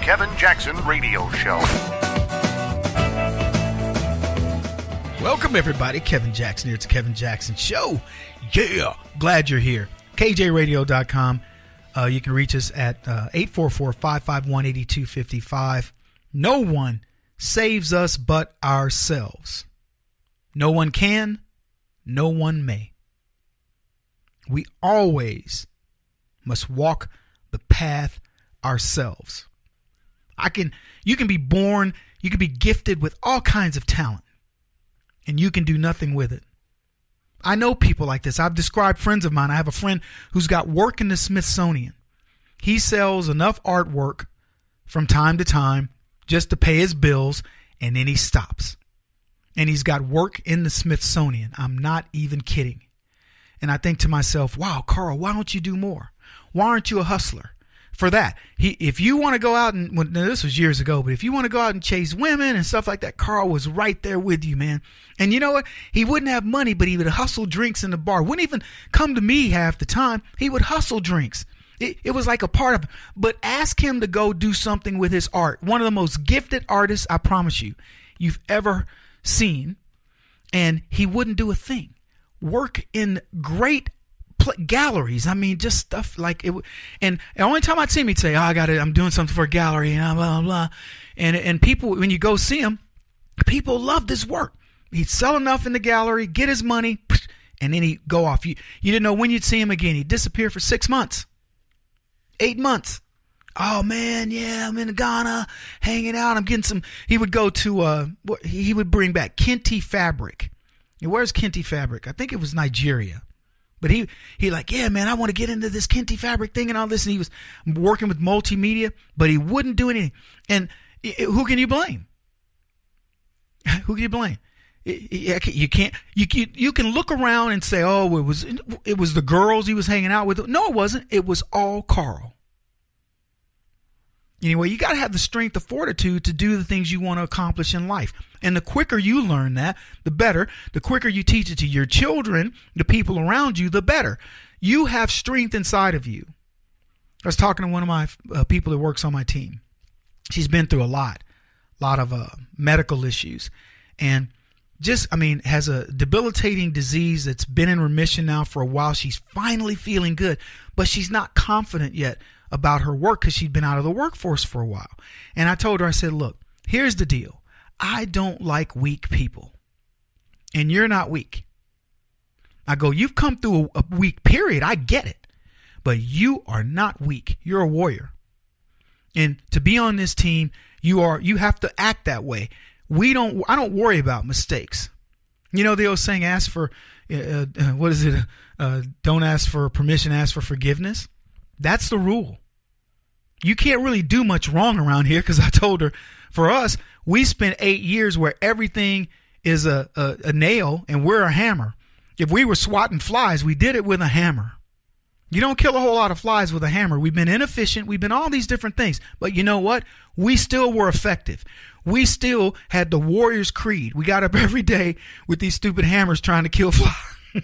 Kevin Jackson Radio Show. Welcome, everybody. Kevin Jackson here. It's the Kevin Jackson Show. Yeah. Glad you're here. KJRadio.com. You can reach us at 844-551-8255. No one saves us but ourselves. No one can. No one may. We always must walk the path ourselves. You can be born, you can be gifted with all kinds of talent, and you can do nothing with it. I know people like this. I've described friends of mine. I have a friend who's got work in the Smithsonian. He sells enough artwork from time to time just to pay his bills, and then he stops. And he's got work in the Smithsonian. I'm not even kidding. And I think to myself, wow, Carl, why don't you do more? Why aren't you a hustler? For that, if you want to go out and, well, this was years ago, but if you want to go out and chase women and stuff like that, Carl was right there with you, man. And you know what? He wouldn't have money, but he would hustle drinks in the bar. Wouldn't even come to me half the time. He would hustle drinks. It was like a part of it. But ask him to go do something with his art. One of the most gifted artists, I promise you've ever seen. And he wouldn't do a thing. Work in great galleries. I mean, just stuff like it. And the only time I'd see him, he'd say, I'm doing something for a gallery, and blah, blah, blah. And people, when you go see him, people love this work. He'd sell enough in the gallery, get his money, and then he'd go off. You didn't know when you'd see him again. He'd disappear for 6 months, 8 months. Oh man, yeah, I'm in Ghana, hanging out. I'm getting some. He would go to, he would bring back Kente fabric. Where's Kente fabric? I think it was Nigeria. But he like, yeah, man, I want to get into this Kente fabric thing and all this. And he was working with multimedia, but he wouldn't do anything. And who can you blame? Who can you blame? You can't. You can look around and say, oh, it was the girls he was hanging out with. No, it wasn't. It was all Carl. Anyway, you got to have the strength, the fortitude to do the things you want to accomplish in life. And the quicker you learn that, the better. The quicker you teach it to your children, the people around you, the better. You have strength inside of you. I was talking to one of my people that works on my team. She's been through a lot of medical issues. And has a debilitating disease that's been in remission now for a while. She's finally feeling good, but she's not confident yet about her work because she'd been out of the workforce for a while. And I told her, I said, look, here's the deal. I don't like weak people. And you're not weak. I go, you've come through a weak period. I get it. But you are not weak. You're a warrior. And to be on this team, you have to act that way. I don't worry about mistakes. You know, the old saying, ask for, don't ask for permission, ask for forgiveness. That's the rule. You can't really do much wrong around here because I told her, for us, we spent 8 years where everything is a nail and we're a hammer. If we were swatting flies, we did it with a hammer. You don't kill a whole lot of flies with a hammer. We've been inefficient. We've been all these different things. But you know what? We still were effective. We still had the warrior's creed. We got up every day with these stupid hammers trying to kill flies.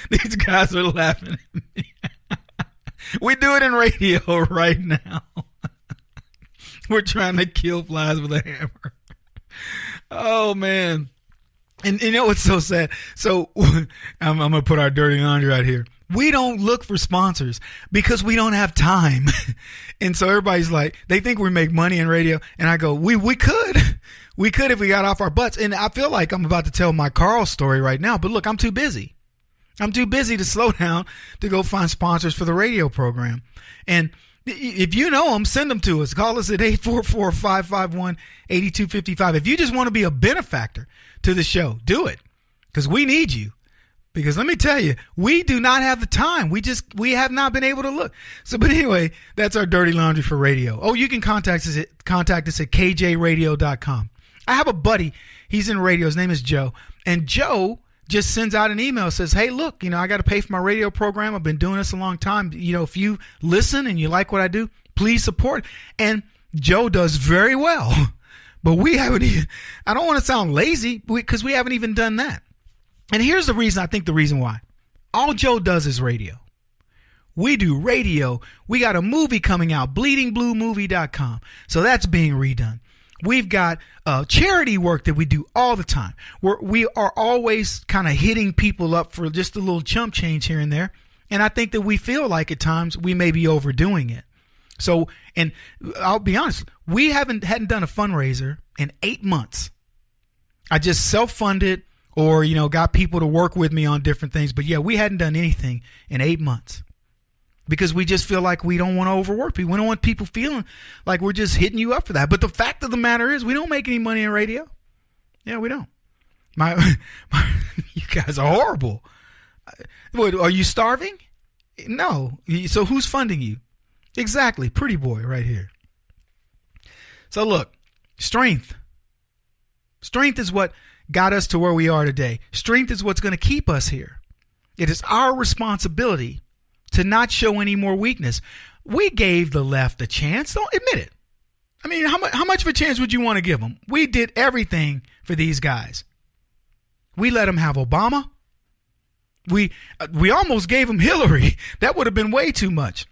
These guys are laughing at me. We do it in radio right now. We're trying to kill flies with a hammer. Oh, man. And you know what's so sad? So I'm going to put our dirty laundry out here. We don't look for sponsors because we don't have time. And so everybody's like, they think we make money in radio. And I go, we could. We could if we got off our butts. And I feel like I'm about to tell my Carl story right now. But look, I'm too busy. I'm too busy to slow down to go find sponsors for the radio program. And if you know them, send them to us. Call us at 844-551-8255. If you just want to be a benefactor to the show, do it. Because we need you. Because let me tell you, we do not have the time. We have not been able to look. So, but anyway, that's our dirty laundry for radio. Oh, you can contact us at KJRadio.com. I have a buddy. He's in radio. His name is Joe. And Joe just sends out an email, says, hey, look, I got to pay for my radio program. I've been doing this a long time. If you listen and you like what I do, please support. And Joe does very well. But we haven't even, I don't want to sound lazy because we haven't even done that. And here's the reason, I think the reason why. All Joe does is radio. We do radio. We got a movie coming out, bleedingbluemovie.com. So that's being redone. We've got charity work that we do all the time. We are always kind of hitting people up for just a little chump change here and there. And I think that we feel like at times we may be overdoing it. So, and I'll be honest, we hadn't done a fundraiser in 8 months. I just self-funded or, got people to work with me on different things. But yeah, we hadn't done anything in 8 months because we just feel like we don't want to overwork people. We don't want people feeling like we're just hitting you up for that. But the fact of the matter is we don't make any money in radio. Yeah, we don't. You guys are horrible. What, are you starving? No. So who's funding you? Exactly. Pretty boy right here. So look, strength. Strength is what got us to where we are today. Strength is what's going to keep us here. It is our responsibility to not show any more weakness. We gave the left a chance. Don't admit it. I mean, how much of a chance would you want to give them? We did everything for these guys. We let them have Obama. We almost gave them Hillary. That would have been way too much.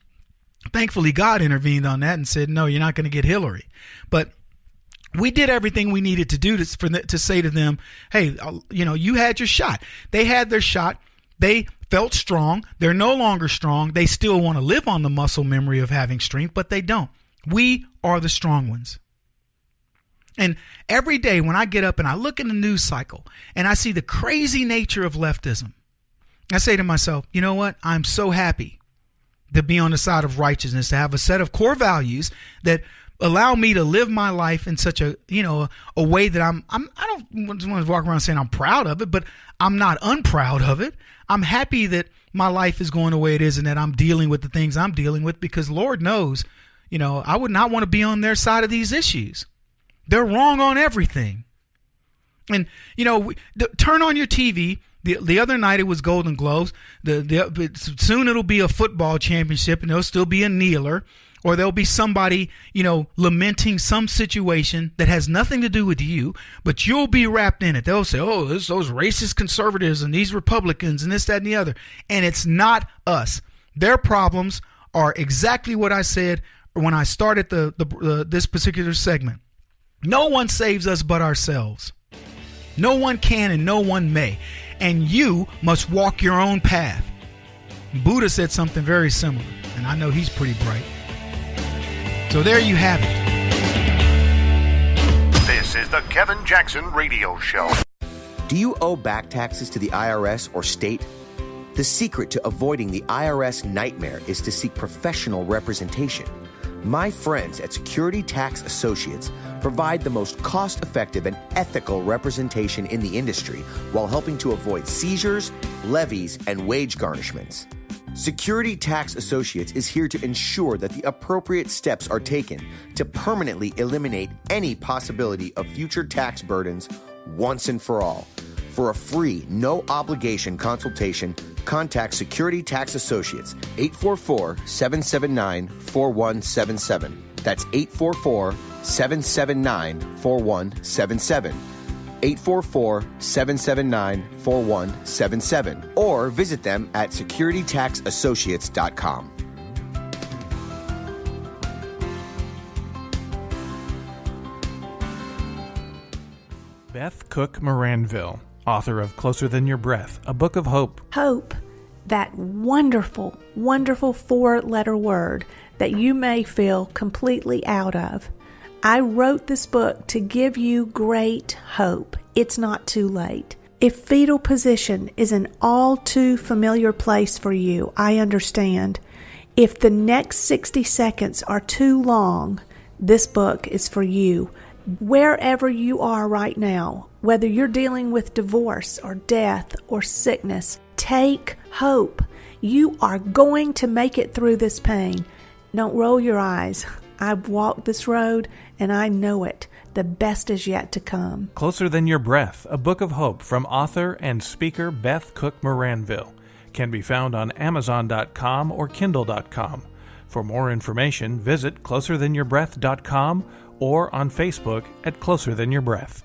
Thankfully, God intervened on that and said, no, you're not going to get Hillary. But we did everything we needed to do to say to them, hey, you had your shot. They had their shot. They felt strong. They're no longer strong. They still want to live on the muscle memory of having strength, but they don't. We are the strong ones. And every day when I get up and I look in the news cycle and I see the crazy nature of leftism, I say to myself, you know what? I'm so happy to be on the side of righteousness, to have a set of core values that allow me to live my life in such a way that I don't want to walk around saying I'm proud of it, but I'm not unproud of it. I'm happy that my life is going the way it is and that I'm dealing with the things I'm dealing with because Lord knows, I would not want to be on their side of these issues. They're wrong on everything. And, turn on your TV. The other night it was Golden Globes. Soon it'll be a football championship and there'll still be a kneeler. Or there'll be somebody, lamenting some situation that has nothing to do with you, but you'll be wrapped in it. They'll say, oh, it's those racist conservatives and these Republicans and this, that, and the other. And it's not us. Their problems are exactly what I said when I started this particular segment. No one saves us but ourselves. No one can and no one may. And you must walk your own path. Buddha said something very similar, and I know he's pretty bright. So there you have it. This is the Kevin Jackson Radio Show. Do you owe back taxes to the IRS or state? The secret to avoiding the IRS nightmare is to seek professional representation. My friends at Security Tax Associates provide the most cost-effective and ethical representation in the industry while helping to avoid seizures, levies, and wage garnishments. Security Tax Associates is here to ensure that the appropriate steps are taken to permanently eliminate any possibility of future tax burdens once and for all. For a free, no-obligation consultation, contact Security Tax Associates, 844-779-4177. That's 844-779-4177. 844-779-4177. Or visit them at securitytaxassociates.com. Beth Cook Moranville, author of Closer Than Your Breath, a book of hope. Hope, that wonderful, wonderful 4-letter word that you may feel completely out of. I wrote this book to give you great hope. It's not too late. If fetal position is an all too familiar place for you, I understand. If the next 60 seconds are too long, this book is for you. Wherever you are right now, whether you're dealing with divorce or death or sickness, take hope. You are going to make it through this pain. Don't roll your eyes. I've walked this road and I know it. The best is yet to come. Closer Than Your Breath, a book of hope from author and speaker Beth Cook Moranville, can be found on Amazon.com or Kindle.com. For more information, visit closerthanyourBreath.com or on Facebook at Closer Than Your Breath.